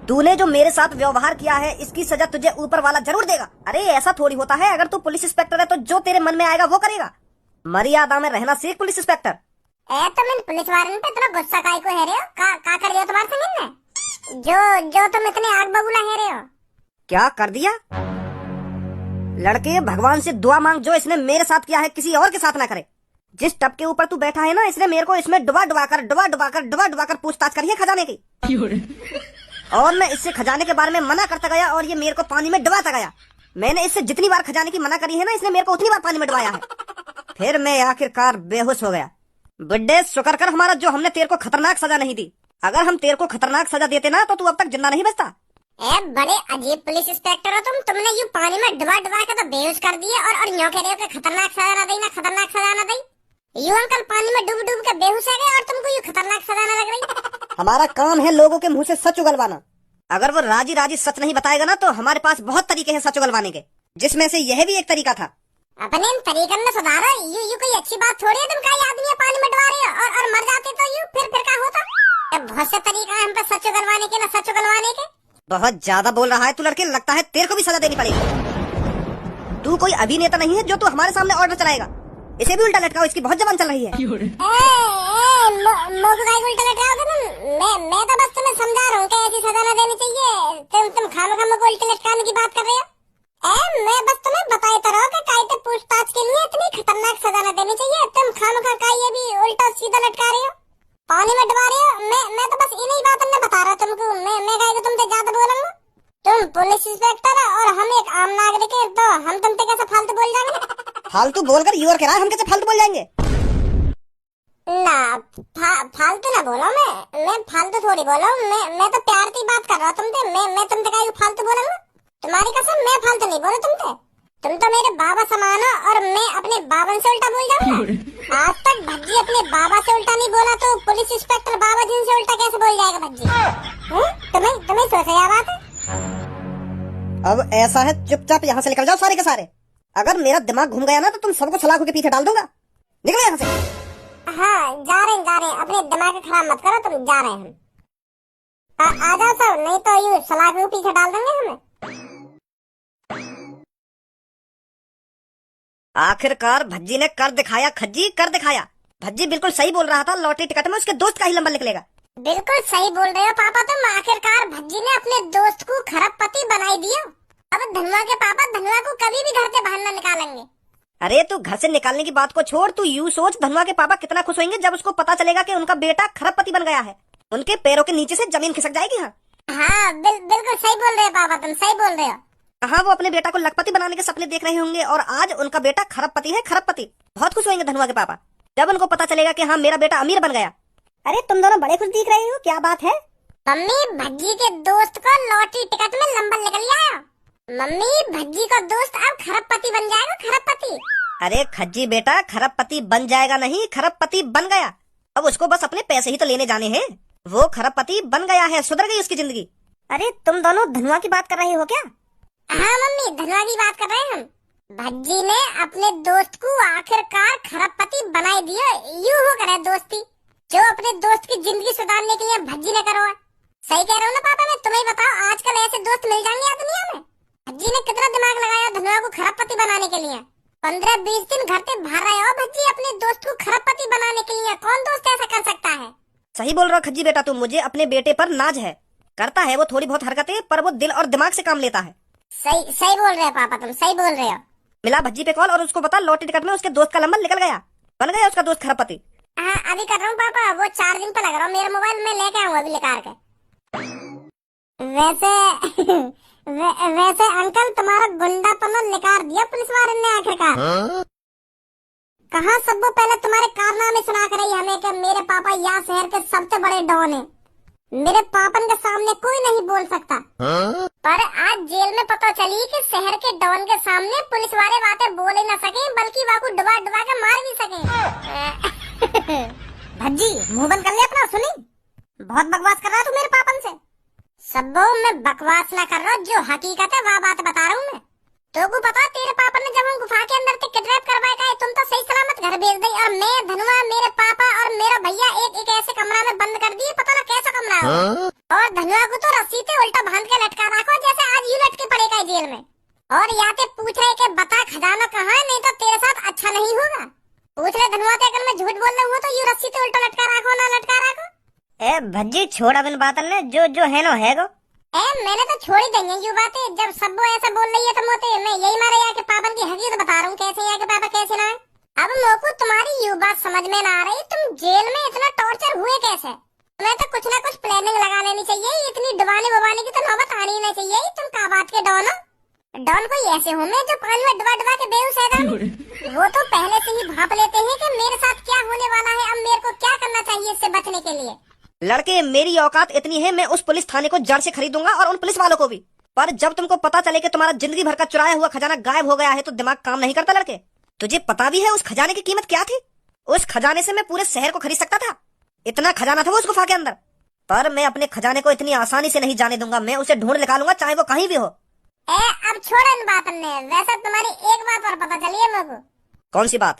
तूने जो मेरे साथ व्यवहार किया है इसकी सजा तुझे ऊपर वाला जरूर देगा। अरे ऐसा थोड़ी होता है, अगर तू पुलिस इंस्पेक्टर है तो जो तेरे मन में आएगा वो करेगा। मर्यादा में रहना सीख पुलिस इंस्पेक्टर। तो मैं पुलिस वाले पे इतना गुस्सा काहे को है रे हो? का कर दिया तुम्हारे संग ने? जो तुम इतने आग बबूला है रे हो? क्या कर दिया? लड़के भगवान से दुआ मांग, जो इसने मेरे साथ किया है किसी और के साथ ना करे। जिस टब के ऊपर तू बैठा है ना, इसने मेरे को इसमें डुबा डुबा कर पूछताछ करी है खजाने की। और मैं इससे खजाने के बारे में मना करता गया और ये मेरे को पानी में डुबाता गया। मैंने इससे जितनी बार खजाने की मना करी है ना, इसने मेरे को उतनी बार पानी में डुबाया है। फिर मैं आखिरकार बेहोश हो गया। बुड्ढे शुक्र कर हमारा जो हमने तेरे को खतरनाक सजा नहीं दी। अगर हम तेरे को खतरनाक सजा देते ना तो तू अब तक जिंदा नहीं बचता। बड़े अजीब पुलिस इंस्पेक्टर हो तुमने यूं पानी में डुबा के तो बेहोश कर दिए और यूं कह रहे हो कि खतरनाक सजा ना दी, ना खतरनाक सजा ना दी। यूं अंकल पानी में डूब के बेहोश हो गए और तुमको यूं खतरनाक सजा ना लग रही? हमारा काम है लोगों के मुंह से सच उगलवाना। अगर वो राजी राजी सच नहीं बताएगा ना तो हमारे पास बहुत तरीके हैं सच उगलवाने के, जिसमें से यह भी एक तरीका था। अपने इन तरीकन में सुधारो। यू कोई अच्छी बात थोड़ी है तुम का आदमी पानी में डुबा रहे हो और मर जाते तो यू फिर क्या होता? बहुत से तरीका है हम पे सच उगलवाने के, ना सच उगलवाने के। बहुत ज्यादा बोल रहा है तू लड़के, लगता है तेरे को भी सजा देनी पड़ेगी। तू कोई अभिनेता नहीं है जो तू हमारे सामने ऑर्डर चलाएगा। इसे भी उल्टा लटकाओ, इसकी बहुत जबान चल रही है। मैं तो बस तुम्हें समझा रहा हूँ कि ऐसी सजा न देनी चाहिए। तुम खामखा मुझको उल्टे लटकाने की बात कर रहे हो। मैं बस तुम्हें बताता रहा कि कायदे पूछताछ के लिए इतनी खतरनाक सजा न देनी चाहिए। तुम खामखा का ये भी उल्टा सीधा लटका रहे हो, पानी में डुबा रहे हो। मैं तो बस इन्हीं बातों में बता रहा तुमको। मैं कहे तुमसे ज्यादा बोलूंगा। तुम पुलिस इंस्पेक्टर और हम एक आम नागरिक है, तो हम तुमसे कैसे फालतू बोल जाएंगे? फालतू बोलकर यूर कह रहा है, हम कैसे फालतू बोल जाएंगे? ना फालतू ना बोलो। मैं फालतू थोड़ी बोलो। मैं तो प्यार की बात कर रहा हूँ तुमसे। मैं तुमसे कहीं फालतू बोलूंगा? तुम्हारी कसम मैं फालतू नहीं बोलूं तुमसे। तुम तो मेरे बाबा समान हो और मैं अपने बाबा से उल्टा बोल जाऊंगा। आज तक भज्जी अपने बाबा से उल्टा नहीं बोला तो पुलिस इंस्पेक्टर बाबा जी से उल्टा कैसे बोल जाएगा भज्जी? तुम्हें सोचा यह बात है? अब ऐसा है, चुपचाप यहाँ से निकल जाओ सारे के सारे। अगर मेरा दिमाग घूम गया ना तो तुम सबको सलाखों के पीछे डाल दूंगा। निकलो यहाँ से। हाँ जा रहे हैं। अपने दिमाग खराब मत करो, तुम जा रहे हैं। आ जाओ सब, नहीं तो यूं सलाखों के पीछे डाल देंगे हमें। आखिरकार भज्जी ने कर दिखाया, खज्जी कर दिखाया। भज्जी बिल्कुल सही बोल रहा था, लॉटरी टिकट में उसके दोस्त का ही नंबर निकलेगा। बिल्कुल सही बोल रहे हो पापा तुम। आखिरकार भज्जी ने अपने दोस्त को खरबपति बनाई दिया। अब धनुआ के पापा धनुआ को कभी भी घर से बाहर न निकालेंगे। अरे तू घर से निकालने की बात को छोड़, तू यूं सोच धनुआ के पापा कितना खुश होंगे जब उसको पता चलेगा कि उनका बेटा खरबपति बन गया है। उनके पैरों के नीचे से जमीन खिसक जाएगी। हाँ बिल्कुल सही बोल रहे हो पापा तुम, सही बोल रहे हो। हाँ वो अपने बेटा को लखपति बनाने के सपने देख रहे होंगे और आज उनका बेटा खरबपति है। खरबपति बहुत खुश होंगे धनुआ के पापा जब उनको पता चलेगा कि हाँ मेरा बेटा अमीर बन गया। अरे तुम दोनों बड़े खुश दिख रहे हो, क्या बात है? मम्मी भज्जी के दोस्त को लॉटरी टिकट में नंबर निकल आया। मम्मी भज्जी का दोस्त अब खरबपति बन जाएगा, खरबपति। अरे खज्जी बेटा खरबपति बन जाएगा नहीं, खरबपति बन गया। अब उसको बस अपने पैसे ही तो लेने जाने हैं। वो खरबपति बन गया है, सुधर गई उसकी जिंदगी। अरे तुम दोनों धनुआ की बात कर रहे हो क्या? हाँ मम्मी धनुआ की बात कर रहे हैं हम। भज्जी ने अपने दोस्त को आखिरकार खरबपति बनाई दिया। यूं हो करे दोस्ती जो अपने दोस्त की जिंदगी सुधारने के लिए भज्जी ने करो। सही कह रहा हूँ ना पापा? मैं तुम्हें बताओ आजकल ऐसे दोस्त मिल जाएंगे दुनिया में। भज्जी ने कितना दिमाग लगाया धनुआ को खरबपति बनाने के लिए। 15-20 दिन घर से बाहर रहे हो भज्जी अपने दोस्त को खरबपति बनाने के लिए। कौन दोस्त ऐसा कर सकता है? सही बोल रहा हो खज्जी बेटा, तुम मुझे अपने बेटे पर नाज है। करता है वो थोड़ी बहुत हरकतें, पर वो दिल और दिमाग से काम लेता है। सही बोल रहे हो पापा तुम, सही बोल रहे हो। मिला भज्जी पे कॉल और उसको बता लॉटरी टिकट में उसके दोस्त का नंबर निकल गया, बन गया उसका दोस्त खरबपति। हाँ अभी कर रहा हूँ पापा, वो चार्जिंग पे लग रहा हूँ। मेरे मोबाइल में लेके आऊंगा अभी लेकर के। वैसे अंकल तुम्हारा गुंडापना निकाल दिया पुलिस वाले ने आखिरकार। कहाँ सबको पहले तुम्हारे कारनामे सुना कर रही हमें कि मेरे पापा यहाँ शहर के सबसे बड़े डॉन हैं। मेरे पापन के सामने कोई नहीं बोल सकता। पर आज जेल में पता चली कि शहर के डॉन के सामने पुलिस वाले बातें बोल ही न सके बल्कि वाको डुबा के मार भी सके। भज्जी मुंह बंद कर ले अपना, सुनी? बहुत बकवास कर रहा तू मेरे पापन से। सबो मैं बकवास ना कर रहा, जो हकीकत है वह बात बता रहा हूँ मैं। तो को पता तेरे पापा ने जब हम गुफा के अंदर से किडनैप करवाया तुम तो सही सलामत घर भेज दी और मैं धनुआ मेरे पापा और मेरा भैया एक ऐसे कमरा में बंद कर दिए। पता ना कैसा कमरा है। और धनुआ को तो रस्सी से उल्टा बांध के लटका रखो, जैसे आज यूं लटके पड़ेगा जेल में। और यहाँ पे पूछ रहे कि बता खजाना कहाँ है, नहीं तो तेरे साथ अच्छा नहीं होगा। पूछ रहे धनुआ से, अगर मैं झूठ बोल रहा हूँ तो यूं रस्सी से उल्टा लटका रखो ना लटका रखो। ए भज्जी छोड़ा बिन बातल ने, जो है नो है गो। मैंने तो छोड़ ही देंगे यू बातें, जब सब वो ऐसा बोल रही है तो मोते मैं यही मारे यहाँ के पापन की हकीकत बता रहा हूँ, कैसे यहाँ के पापा कैसे ना है। अब मोको तुम्हारी यू बात समझ में ना आ रही, तुम जेल में इतना टॉर्चर हुए कैसे? तुम्हें तो कुछ ना कुछ प्लानिंग लगा लेनी चाहिए, इतनी डुबाने बुबाने की तो नौबत आनी ही नहीं चाहिए। तुम का बात के डॉन हो? डॉन कोई ऐसे हो मैं जो पानी में डुबा डुबा के बेहोश है। वो तो पहले से ही भाप लेते हैं कि मेरे साथ क्या होने वाला है, अब मेरे को क्या करना चाहिए इससे बचने के लिए। लड़के मेरी औकात इतनी है, मैं उस पुलिस थाने को जड़ से खरीदूंगा और उन पुलिस वालों को भी। पर जब तुमको पता चले कि तुम्हारा जिंदगी भर का चुराया हुआ खजाना गायब हो गया है तो दिमाग काम नहीं करता लड़के। तुझे पता भी है उस खजाने की कीमत क्या थी? उस खजाने से मैं पूरे शहर को खरीद सकता था, इतना खजाना था वो उस गुफा के अंदर। पर मैं अपने खजाने को इतनी आसानी से नहीं जाने दूंगा, मैं उसे ढूंढ निकालूंगा चाहे वो कहीं भी हो। अब छोड़ इन बात ने, वैसे तुम्हारी एक बात और पता चली है मेरे को। कौन सी बात?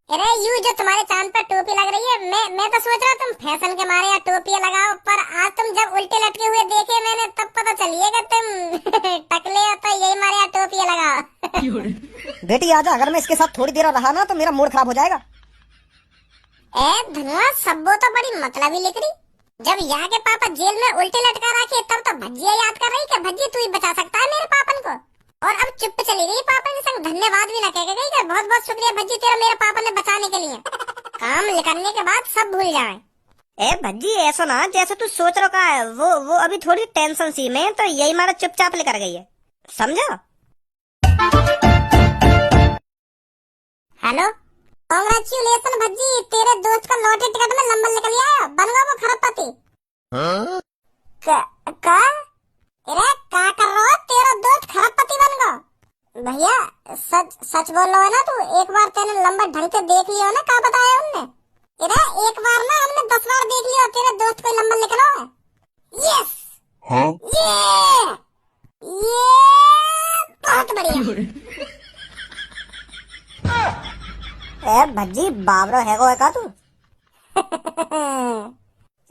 अरे यू जो तुम्हारे चांद पर टोपी लग रही है, मैं तो सोच रहा तुम फैशन के मारे या टोपी लगाओ, पर आज तुम जब उल्टे लटके हुए देखे मैंने तब पता चली है कि तुम टकले हो तो यही मारे या टोपी लगाओ। बेटी आजा, अगर मैं इसके साथ थोड़ी देर रहा ना तो मेरा मूड खराब हो जाएगा। धनुआ सब्बो तो बड़ी मतलबी लिख रही, जब यहाँ के पापा जेल में उल्टे लटका रखे तब तो भज्जिया याद कर रही कि भज्जी तू ही बचा सकता है मेरे पापन को। और अब चुप चली गई, पापा के संग धन्यवाद भी न कह गई कि बहुत बहुत शुक्रिया भज्जी तेरा मेरे पापा ने बचाने के लिए। काम करने के बाद सब भूल जाए। ए भज्जी ऐसा ना जैसे तू सोच रखा है, वो अभी थोड़ी टेंशन सी में तो यही मारा चुपचाप लेकर गई है, समझा? हेलो, कांग्रेचुलेशन भज्जी, तेरे दोस्त का लॉटरी टिकट में नंबर निकल गया, बन गया वो खरबपति। का अरे क्या कर रहा हो, तेरा दोस्त खरबपति बन गया। भैया सच बोल रहा है ना तू? एक बार तेने नंबर ढंग से देख लिया ना, क्या बताया उनने? अरे एक बार ना हमने 10 बार देख लिया, तेरे दोस्त को नंबर निकला है। यस, ये बहुत बढ़िया। ए भज्जी बाबरो है का तू?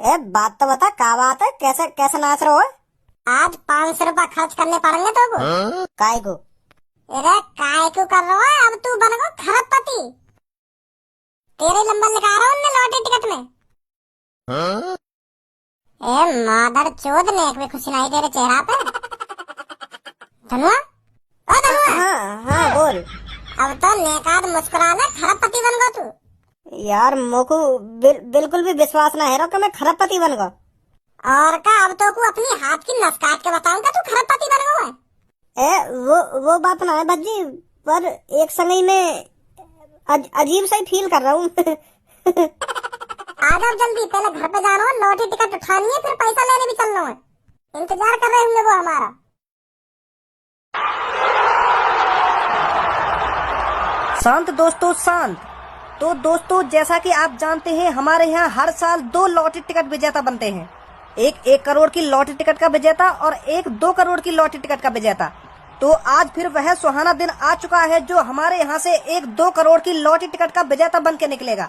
ए बात तो बता, क्या बात है, कैसे नाच रहे हो? आज 500 रुपया खर्च करने पड़ेंगे तो काय को? अरे काय को कर रहा है, अब तू बन गो खरबपति। तेरे नंबर लिखा रहा हूँ लॉटरी टिकट में। ए मादर चोद ने एक भी खुशी नहीं तेरे चेहरा पे। धनुआ, ओ धनुआ। हाँ बोल। अब तो नेकाद मुस्कुरा ले, खरबपति बन गो तू। यार मोको बिल्कुल भी विश्वास ना है कि मैं खरबपति बन गो। और का अब तो को अपनी हाथ की नस काट के बताऊंगा तू खरबपति बन गो है। वो बात ना है भज्जी, पर एक समय में अजीब सा ही फील कर रहा हूँ। आ जाओ जल्दी, पहले घर पे जाना है, लॉटरी टिकट उठानी है, फिर पैसा लेने भी चलना है। इंतजार कर रहे होंगे वो हमारा। शांत दोस्तों शांत। तो दोस्तों जैसा कि आप जानते हैं हमारे यहाँ हर साल 2 लॉटरी टिकट विजेता बनते हैं, एक 1 करोड़ की लॉटरी टिकट का विजेता और एक 2 करोड़ की लॉटरी टिकट का विजेता। तो आज फिर वह सुहाना दिन आ चुका है जो हमारे यहाँ से एक 2 करोड़ की लॉटरी टिकट का विजेता बन के निकलेगा।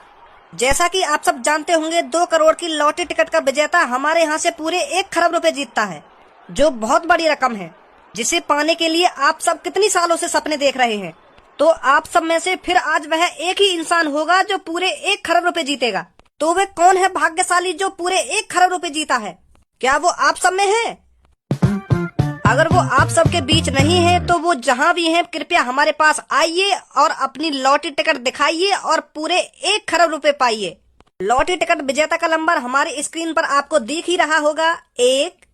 जैसा कि आप सब जानते होंगे 2 करोड़ की लॉटरी टिकट का विजेता हमारे यहाँ से पूरे 1 खरब रुपए जीतता है, जो बहुत बड़ी रकम है, जिसे पाने के लिए आप सब कितनी सालों से सपने देख रहे हैं। तो आप सब में से फिर आज वह एक ही इंसान होगा जो पूरे 1 खरब रुपए जीतेगा। तो वह कौन है भाग्यशाली जो पूरे 1 खरब रुपए जीता है? क्या वो आप सब में है? अगर वो आप सबके बीच नहीं है तो वो जहां भी हैं कृपया हमारे पास आइए और अपनी लॉटरी टिकट दिखाइए और पूरे 1 खरब रुपए पाइए। लॉटरी टिकट विजेता का नंबर हमारी स्क्रीन पर आपको दिख ही रहा होगा, 1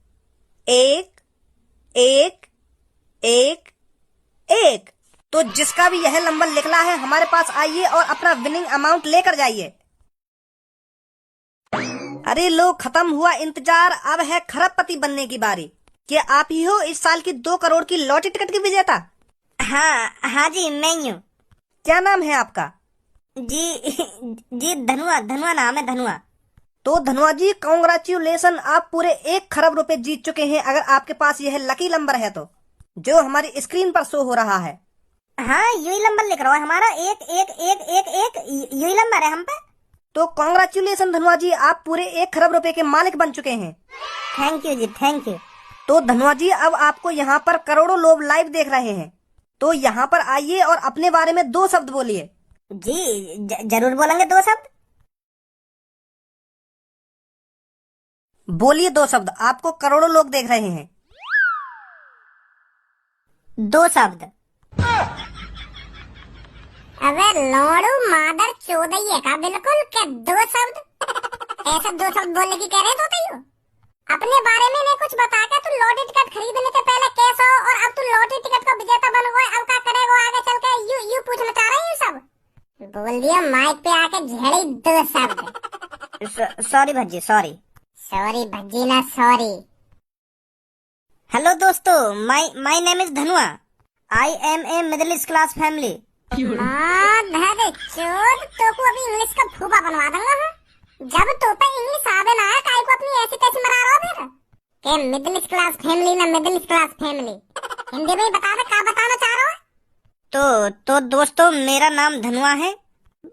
1 1 1 1। तो जिसका भी यह नंबर निकला है हमारे पास आइए और अपना विनिंग अमाउंट लेकर जाइए। अरे लो, खत्म हुआ इंतजार, अब है खरबपति बनने की बारी। क्या आप ही हो इस साल की 2 करोड़ की लॉटरी टिकट की विजेता? हाँ जी मैं ही हूँ। क्या नाम है आपका? जी धनुआ नाम है, धनुआ। तो धनुआ जी कांग्रेचुलेशन, आप पूरे 1 खरब रुपए जीत चुके हैं अगर आपके पास यह लकी नंबर है तो, जो हमारी स्क्रीन पर शो हो रहा है। हाँ यही नंबर लिख रहा है हमारा, 1 1 1 1 1, यही नंबर है हम पे। तो कॉन्ग्रेचुलेशन धनुआ जी, आप पूरे 1 खरब रुपए के मालिक बन चुके हैं। Thank you ji, thank you. तो धनुआ जी, अब आपको यहाँ पर करोड़ों लोग लाइव देख रहे हैं, तो यहाँ पर आइए और अपने बारे में 2 शब्द बोलिए। जी जरूर बोलेंगे 2 शब्द। बोलिए 2 शब्द, आपको करोड़ों लोग देख रहे हैं। 2 शब्द। अबे लोड़ू मादर चोदइये का बिल्कुल क्या 2 शब्द? ऐसा 2 शब्द बोलने की कह रहे तो हो? अपने बारे में नहीं कुछ बता के तू लॉटरी टिकट खरीदने से पहले कैसा हो और अब तू लॉटरी टिकट का विजेता बन गए, अब क्या करेगा आगे चल के? यू पूछना चाह रहे हैं सब? बोल दिया माइक पे आके झेड़ी 2 शब्द। Sorry Bhajji, sorry. Sorry Bhajji ना सॉरी। हेलो दोस्तों, my name is Dhanua. I am a middle class family. धरे चोद, तो को अभी इंग्लिश का फूफा बनवा दूंगा। जब तो पे इंग्लिश आवे ना है, काई को अपनी ऐसी तैसी मरा रहा फिर के मिडिल क्लास फैमिली ना मिडिल क्लास फैमिली। हिंदी में बता दे क्या बताना चाह रहा है? तो दोस्तों, मेरा नाम धनुआ है।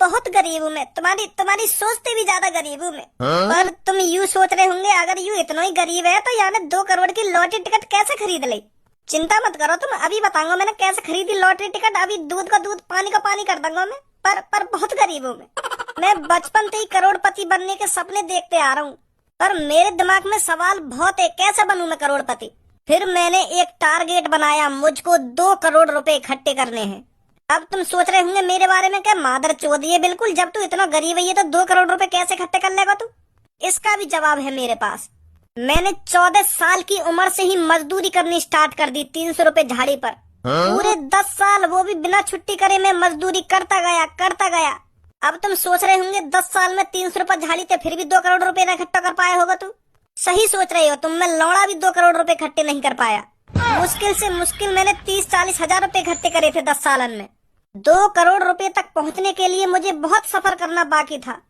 बहुत गरीब हूँ मैं, तुम्हारी सोचते भी ज्यादा गरीब हूँ मैं। पर तुम यूँ सोच रहे होंगे, अगर यूँ इतना ही गरीब है तो यार 2 करोड़ की लॉटरी टिकट कैसे खरीद ली? चिंता मत करो तुम, अभी बताऊंगा मैंने कैसे खरीदी लॉटरी टिकट। अभी दूध का दूध, पानी का पानी कर दूंगा मैं। पर बहुत गरीब हूँ मैं बचपन से ही करोड़पति बनने के सपने देखते आ रहा हूँ, पर मेरे दिमाग में सवाल बहुत है, कैसे बनूं मैं करोड़पति? फिर मैंने एक टारगेट बनाया, मुझको 2 करोड़ रुपए इकट्ठे करने हैं। अब तुम सोच रहे होंगे मेरे बारे में, क्या मादर चोद ये बिल्कुल, जब तू इतना गरीब है तो 2 करोड़ रुपए कैसे इकट्ठे कर लेगा तू? इसका भी जवाब है मेरे पास। मैंने 14 साल की उम्र से ही मजदूरी करनी स्टार्ट कर दी, 300 रुपए झाड़ी पर। पूरे 10 साल, वो भी बिना छुट्टी करे मैं मजदूरी करता गया। अब तुम सोच रहे होंगे 10 साल में 300 रुपए झाड़ी थे, फिर भी 2 करोड़ रुपए ना इकट्ठा कर पाया होगा तू। सही सोच रहे हो तुम, मैं लौड़ा भी 2 करोड़ रुपए इकट्ठे नहीं कर पाया। मुश्किल से मुश्किल मैंने 30-40 हजार रुपए इकट्ठे करे थे 10 सालन में। 2 करोड़ रुपए तक पहुंचने के लिए मुझे बहुत सफर करना बाकी था।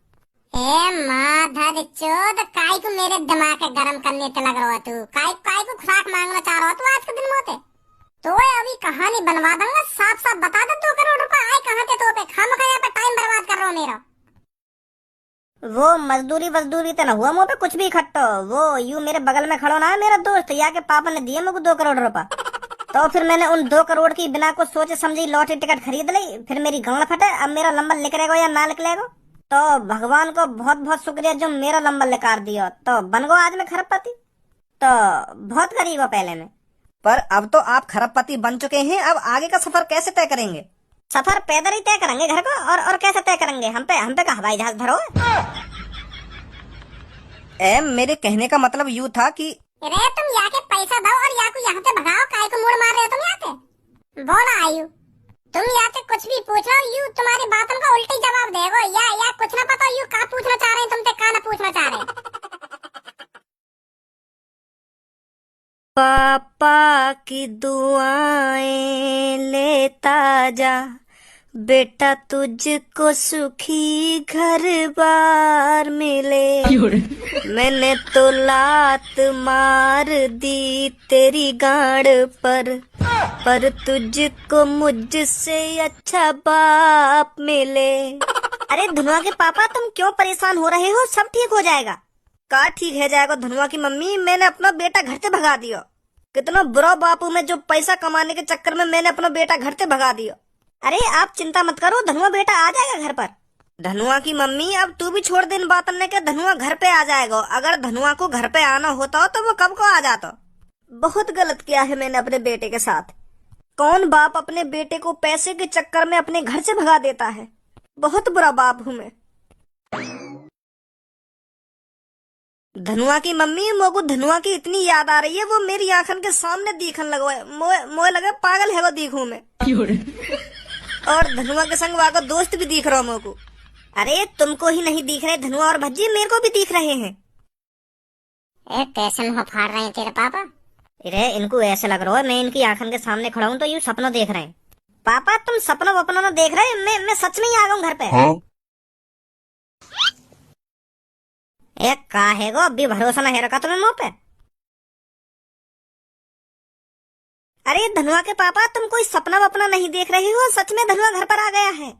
ए माधर चोद, काय को मेरे दिमाग के गरम करने ते लग रहा तू? काय को खुराक मांगना चाह रहा तू आज के दिन मोते? तो अभी कहानी बनवा दूंगा, साफ बता दे 2 करोड़ रुपए आए कहाँ थे? तो पे खामखा यहाँ पे टाइम बर्बाद कर रहा हूँ मेरा। वो मजदूरी तो न हुआ मुँह पे कुछ भी इकट्ठा। वो यूं मेरे बगल में खड़ो ना है मेरा दोस्त, या के पापा ने दिए मुझे 2 करोड़ रुपए। तो फिर मैंने उन 2 करोड़ की बिना कुछ सोचे समझी लॉटरी टिकट खरीद ली। फिर मेरी गांड फटे, अब मेरा नंबर निकलेगा या ना निकलेगा। तो भगवान को बहुत बहुत शुक्रिया जो मेरा नंबर निकाल दिया, तो बन गो आज मैं खरबपति। तो बहुत गरीब हो पहले में, पर अब तो आप खरबपति बन चुके हैं। अब आगे का सफर कैसे तय करेंगे? सफर पैदल ही तय करेंगे घर को, और कैसे तय करेंगे? हम पे का हवाई जहाज भरो? मेरे कहने का मतलब यूँ था कि रे तुम या के पैसा दो और या को यहाँ से भगाओ, काय को मुड़ मार रहे हो तुम यहाँ से? बोला आयु, तुम या से कुछ भी पूछो, यू तुम्हारी बातों का उल्टी जवाब देगो। या कुछ ना पता, यू का पूछना चाह रहे हैं तुम, का ना पूछना चाह रहे हैं? पापा की दुआएं लेता जा बेटा, तुझको सुखी घर बार मिले। मैंने तो लात मार दी तेरी गाड़ पर तुझको मुझसे अच्छा बाप मिले। अरे धनुआ के पापा, तुम क्यों परेशान हो रहे हो? सब ठीक हो जाएगा। का ठीक है जाएगा धनुआ की मम्मी? मैंने अपना बेटा घर से भगा दिया। कितना बुरा बापू मैं, जो पैसा कमाने के चक्कर में मैंने अपना बेटा घर से भगा दिया। अरे आप चिंता मत करो, धनुआ बेटा आ जाएगा घर पर। धनुआ की मम्मी, अब तू भी छोड़ दिन बात करने के, धनुआ घर पे आ जाएगा। अगर धनुआ को घर पे आना होता तो वो कब को आ जाता। बहुत गलत किया है मैंने अपने बेटे के साथ। कौन बाप अपने बेटे को पैसे के चक्कर में अपने घर से भगा देता है? बहुत बुरा बाप हूँ मैं। धनुआ की मम्मी, मोको धनुआ की इतनी याद आ रही है, वो मेरी आंखन के सामने दिखन लगो है। मोए लगे पागल है वो दिखूं मैं। और धनुआ के संग वाको दोस्त भी दिख रहा हो मोको। अरे तुमको ही नहीं दिख रहे धनुआ और भज्जी, मेरे को भी दिख रहे हैं। कैसे मुँह फाड़ रहे हैं तेरे पापा? अरे इनको ऐसे लग रहा है मैं इनकी आंखन के सामने खड़ा हूँ तो यूँ सपना देख रहे हैं। पापा तुम सपना वपना ना देख रहे, मैं सच में ही आ गया हूँ घर पे। हाँ? एक का है गो, अभी भरोसा ना है रखा तुम्हें मुँह पे। अरे धनुआ के पापा, तुम कोई सपना वपना नहीं देख रहे हो, सच में धनुआ घर पर आ गया है।